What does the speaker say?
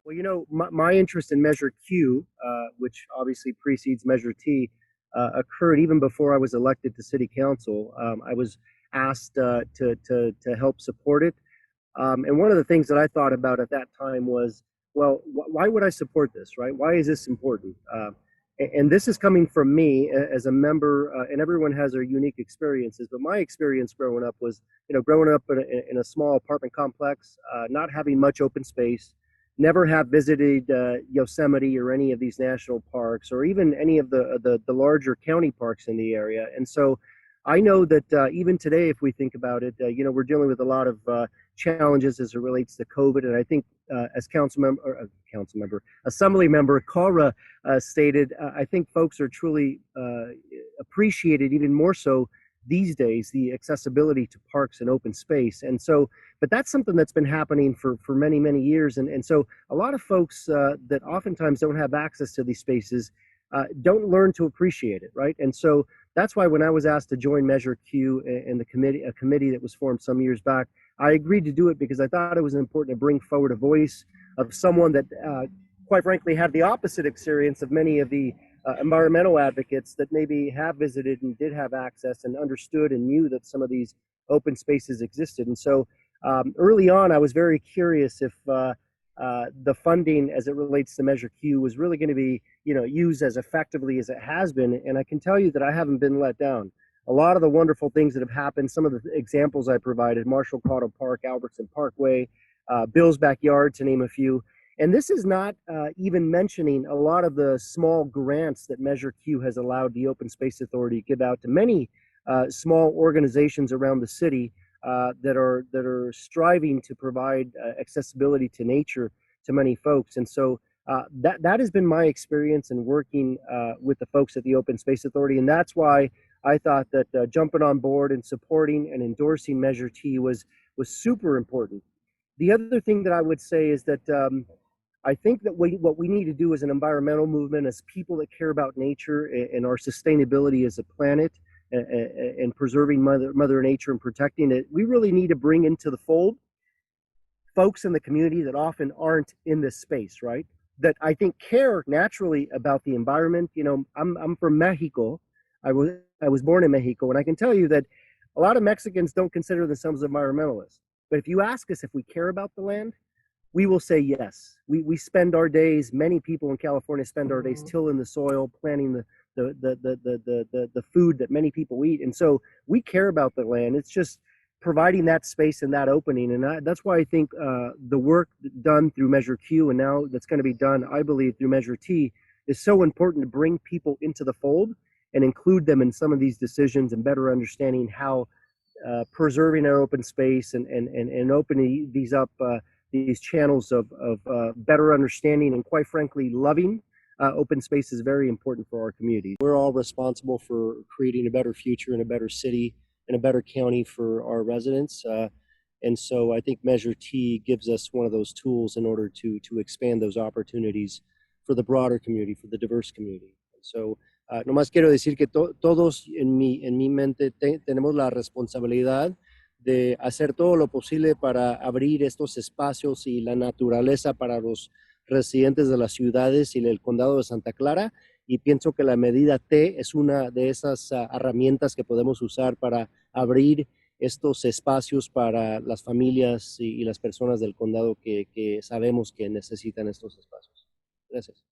Well, my interest in Measure Q, which obviously precedes Measure T, occurred even before I was elected to City Council. I was asked to help support it. And one of the things that I thought about at that time was, well, why would I support this, right? Why is this important? And this is coming from me as a member, and everyone has their unique experiences. But my experience growing up was, growing up in a small apartment complex, not having much open space, never have visited Yosemite or any of these national parks, or even any of the larger county parks in the area. And so I know that even today, if we think about it, we're dealing with a lot of challenges as it relates to COVID. And I think as Assembly Member Cora stated, I think folks are truly appreciated even more so these days, the accessibility to parks and open space. And so, but that's something that's been happening for many, many years. And so a lot of folks that oftentimes don't have access to these spaces don't learn to appreciate it, right? And so that's why when I was asked to join Measure Q and a committee that was formed some years back, I agreed to do it because I thought it was important to bring forward a voice of someone that, quite frankly, had the opposite experience of many of the environmental advocates that maybe have visited and did have access and understood and knew that some of these open spaces existed. And so early on, I was very curious if the funding as it relates to Measure Q was really going to be, used as effectively as it has been. And I can tell you that I haven't been let down. A lot of the wonderful things that have happened, some of the examples I provided, Marshall Cotto Park, Albertson Parkway, Bill's Backyard, to name a few. And this is not even mentioning a lot of the small grants that Measure Q has allowed the Open Space Authority to give out to many small organizations around the city that are striving to provide accessibility to nature to many folks. And so that has been my experience in working with the folks at the Open Space Authority. And that's why I thought that jumping on board and supporting and endorsing Measure T was super important. The other thing that I would say is that I think that what we need to do as an environmental movement, as people that care about nature and our sustainability as a planet, and preserving Mother Nature and protecting it, we really need to bring into the fold folks in the community that often aren't in this space, right? That I think care naturally about the environment. I'm from Mexico. I was born in Mexico, and I can tell you that a lot of Mexicans don't consider themselves environmentalists. But if you ask us if we care about the land, we will say yes. We spend our days, many people in California spend our days tilling the soil, planting the food that many people eat. And so we care about the land. It's just providing that space and that opening. And that's why I think the work done through Measure Q and now that's going to be done, I believe, through Measure T is so important to bring people into the fold and include them in some of these decisions and better understanding how preserving our open space and opening these up, these channels of better understanding and, quite frankly, loving open space is very important for our community. We're all responsible for creating a better future and a better city and a better county for our residents. And so I think Measure T gives us one of those tools in order to expand those opportunities for the broader community, for the diverse community. So nomás quiero decir que todos en mi mente tenemos la responsabilidad de hacer todo lo posible para abrir estos espacios y la naturaleza para los residentes de las ciudades y del condado de Santa Clara, y pienso que la medida T es una de esas herramientas que podemos usar para abrir estos espacios para las familias y las personas del condado que sabemos que necesitan estos espacios. Gracias.